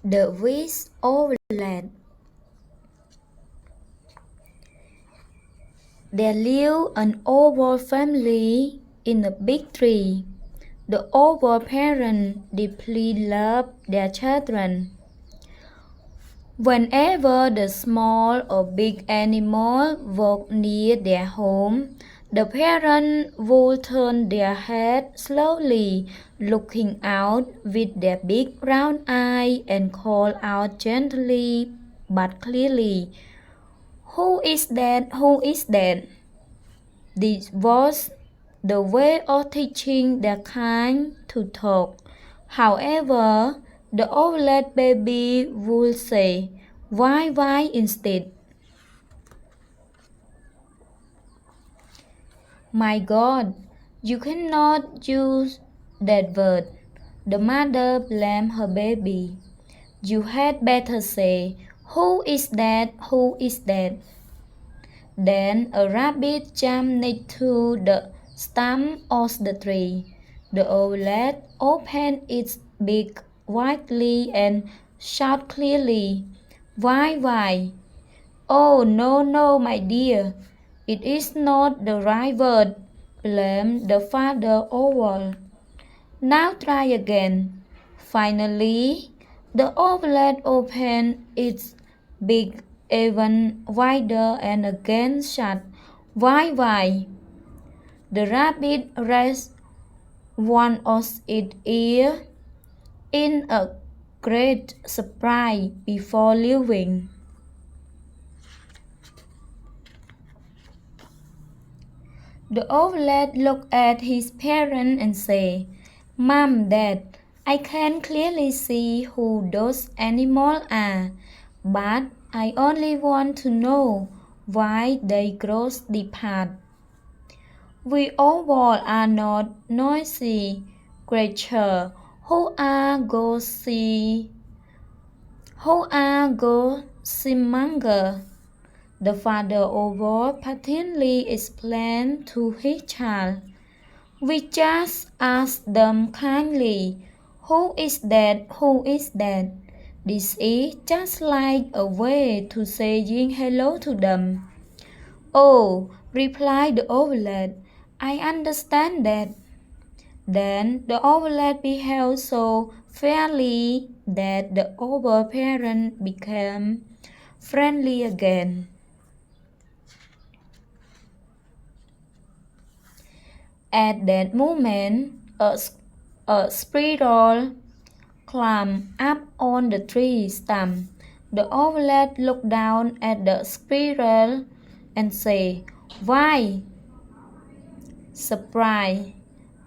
The Wise Owlet. There lived an owl family in a big tree. The owl parents deeply loved their children. Whenever the small or big animal walked near their home, the parents would turn their head slowly, looking out with their big round eye and call out gently but clearly, "Who is that? Who is that?" This was the way of teaching their kind to talk. However, the owlet baby would say, why instead. My God, you cannot use that word. The mother blamed her baby. You had better say, "Who is that? Who is that?" Then a rabbit jumped next to the stump of the tree. The owlet opened its beak widely and shouted clearly, why? Oh, no, my dear. It is not the right word, blamed the father owl. Now try again. Finally, the owlet opened its beak even wider and again shut. Why? The rabbit raised one of its ears in a great surprise before leaving. The owlet looked at his parents and said, "Mom, Dad, I can clearly see who those animals are, but I only want to know why they cross the path. We all are not noisy creatures who are gossamer." The father owl patiently explained to his child, "We just asked them kindly, 'Who is that? Who is that?' This is just like a way to saying hello to them." "Oh," replied the owlet, "I understand that." Then the owlet behaved so fairly that the owl parent became friendly again. At that moment, a squirrel climbed up on the tree stump. The owlet looked down at the squirrel and said, "Why?" Surprised,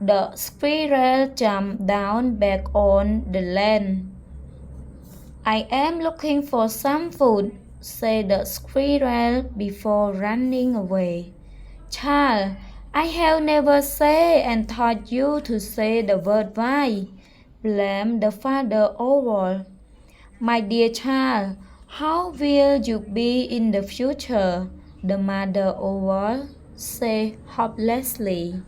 the squirrel jumped down back on the land. "I am looking for some food," said the squirrel before running away. "Child, I have never said and taught you to say the word why," blamed the father owl. "My dear child, how will you be in the future?" the mother owl said hopelessly.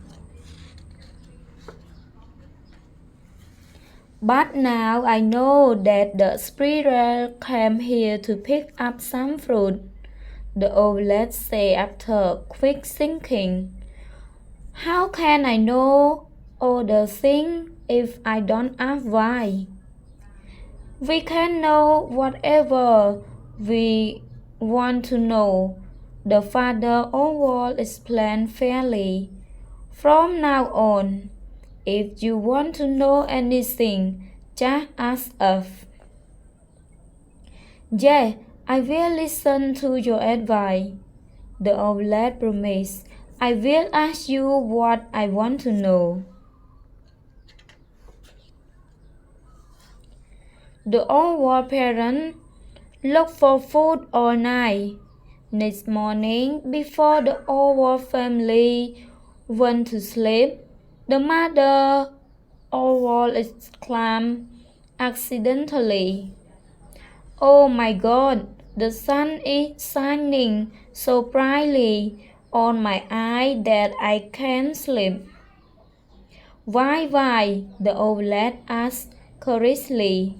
"But now I know that the squirrel came here to pick up some fruit," the owlet said after quick thinking. "How can I know all the things if I don't ask why?" "We can know whatever we want to know," the father owl explained fairly. "From now on, if you want to know anything, just ask us." "Yes, I will listen to your advice," the owlet promised. "I will ask you what I want to know." The owl parent looked for food all night. Next morning, before the owl family went to sleep, the mother owl exclaimed accidentally, "Oh my God, the sun is shining so brightly on my eye that I can't sleep." Why?" the owlet asked curiously.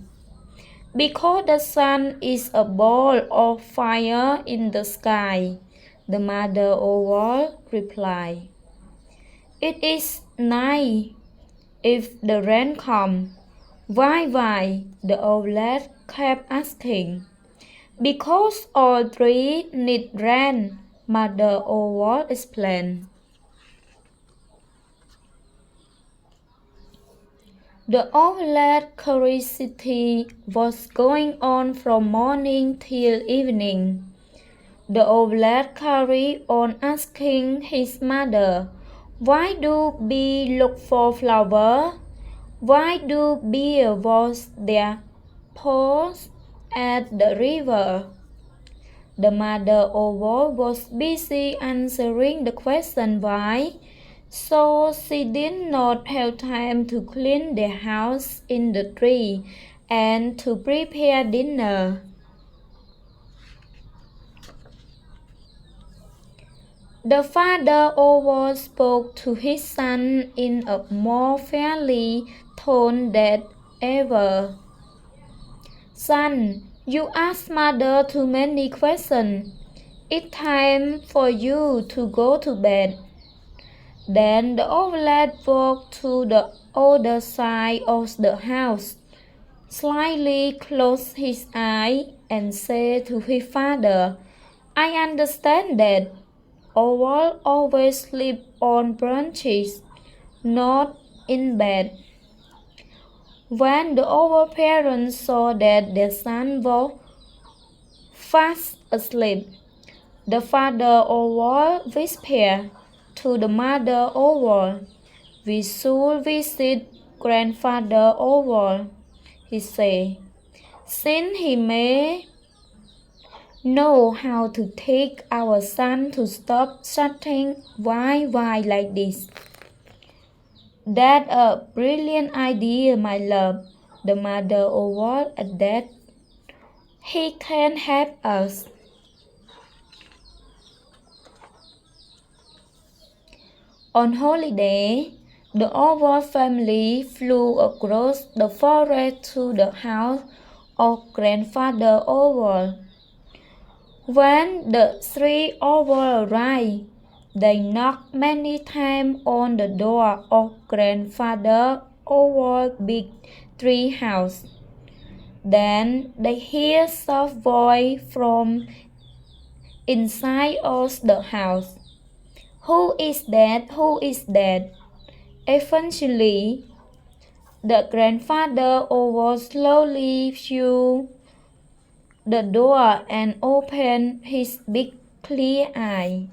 Because the sun is a ball of fire in the sky, the mother owl replied. It is nice if the rain comes. Why? The owlet kept asking. Because all trees need rain, Mother Owl explained. The owlet's curiosity was going on from morning till evening. The owlet carried on asking his mother, "Why do bees look for flowers? Why do bees wash their paws at the river?" The mother owl was busy answering the question why, so she did not have time to clean the house in the tree and to prepare dinner. The father owl spoke to his son in a more friendly tone than ever. "Son, you ask mother too many questions. It's time for you to go to bed." Then the owlet walked to the other side of the house, slightly closed his eyes, and said to his father, "I understand that owls always sleep on branches, not in bed." When the owl parents saw that their son was fast asleep, the father owl whispered to the mother owl, "We should visit grandfather owl," he said, "since he may know how to take our son to stop shouting why like this." "That's a brilliant idea, my love," the mother owl added. "He can help us." On holiday, the owl family flew across the forest to the house of Grandfather Owl. When the three owls arrived, they knocked many times on the door of Grandfather Owl's big tree house. Then they heard soft voice from inside of the house. "Who is that? Who is that?" Eventually, the grandfather owl slowly flew the door and opened his big clear eye.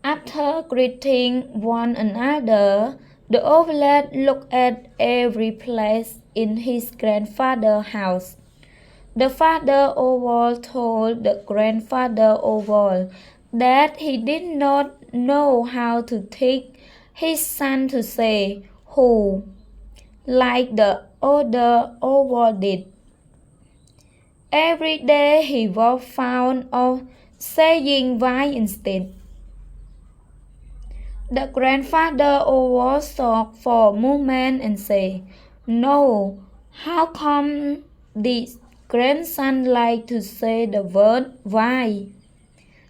After greeting one another, the owlet looked at every place in his grandfather's house. The father owl told the grandfather owl that he did not know how to teach his son to say "who," like the other owl did. Every day he was found of saying "why" instead. The grandfather owl thought for a moment and said, "No, how come this grandson like to say the word why?"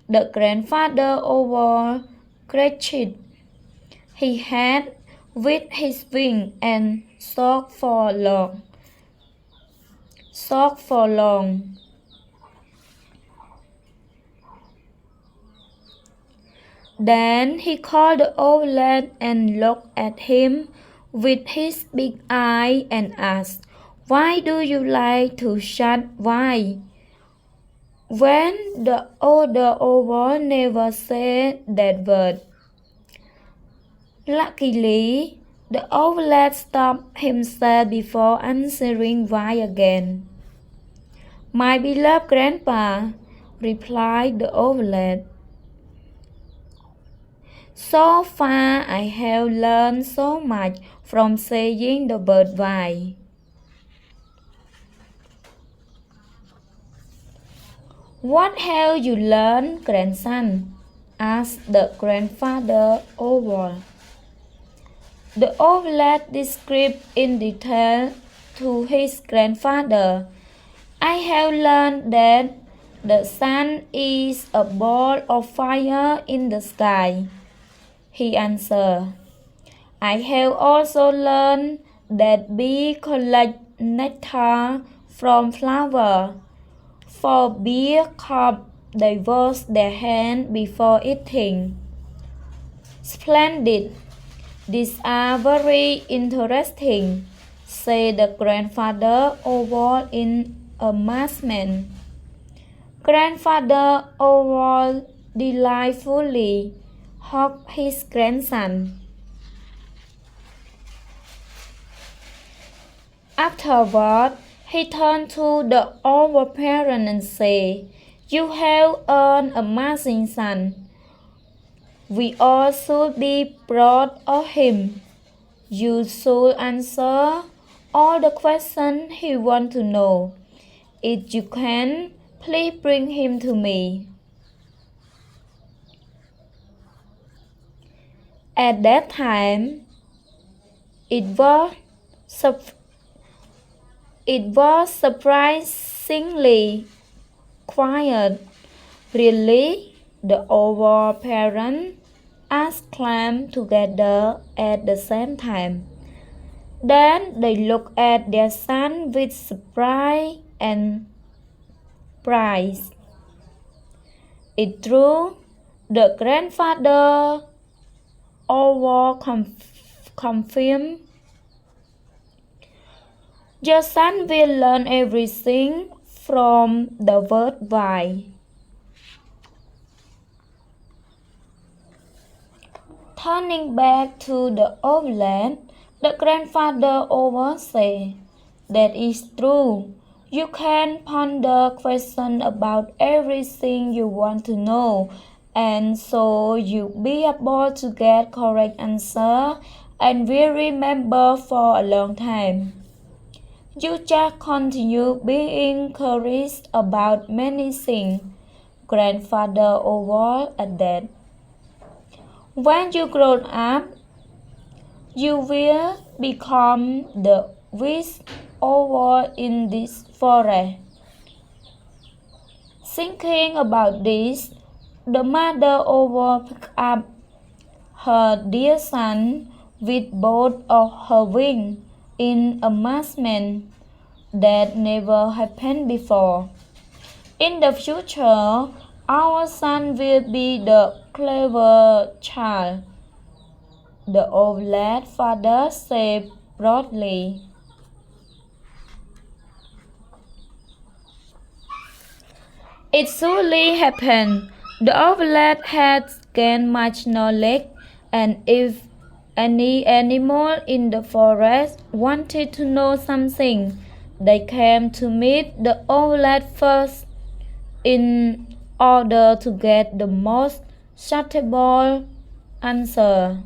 The grandfather owl scratched his head with his wing and thought for long. Then he called the owlet and looked at him with his big eye and asked, "Why do you like to shout why?" When the other owl never said that word. Luckily, the owlet stopped himself before answering why again. "My beloved grandpa," replied the owlet, "so far I have learned so much from saying the word why." "What have you learned, grandson?" asked the grandfather owl. The old lad described in detail to his grandfather. I have learned that the sun is a ball of fire in the sky, he answered. I have also learned that bees collect nectar from flowers. For bees they wash their hands before eating. Splendid. These are very interesting, said the grandfather Owl in amazement. Grandfather Owl delightfully hugged his grandson. Afterward, he turned to the owl parent and said, "You have an amazing son. We all should be proud of him. You should answer all the questions he wants to know. If you can, please bring him to me." At that time, it was surprisingly quiet. "Really?" the owl parent exclaimed together at the same time. Then they looked at their son with surprise and pride. It's true, the grandfather owl confirmed. Your son will learn everything from the word why. Turning back to the owlet, the grandfather owl said, "That is true. You can ponder questions about everything you want to know, and so you'll be able to get correct answer and will remember for a long time. You just continue being curious about many things," Grandfather Owl added. "When you grow up, you will become the wise owl in this forest." Thinking about this, the mother owl picked up her dear son with both of her wings in amazement that never happened before. "In the future, our son will be the clever child," the owlet father said proudly. It surely happened. The owlet had gained much knowledge, and if any animal in the forest wanted to know something, they came to meet the owlet first in order to get the most suitable answer.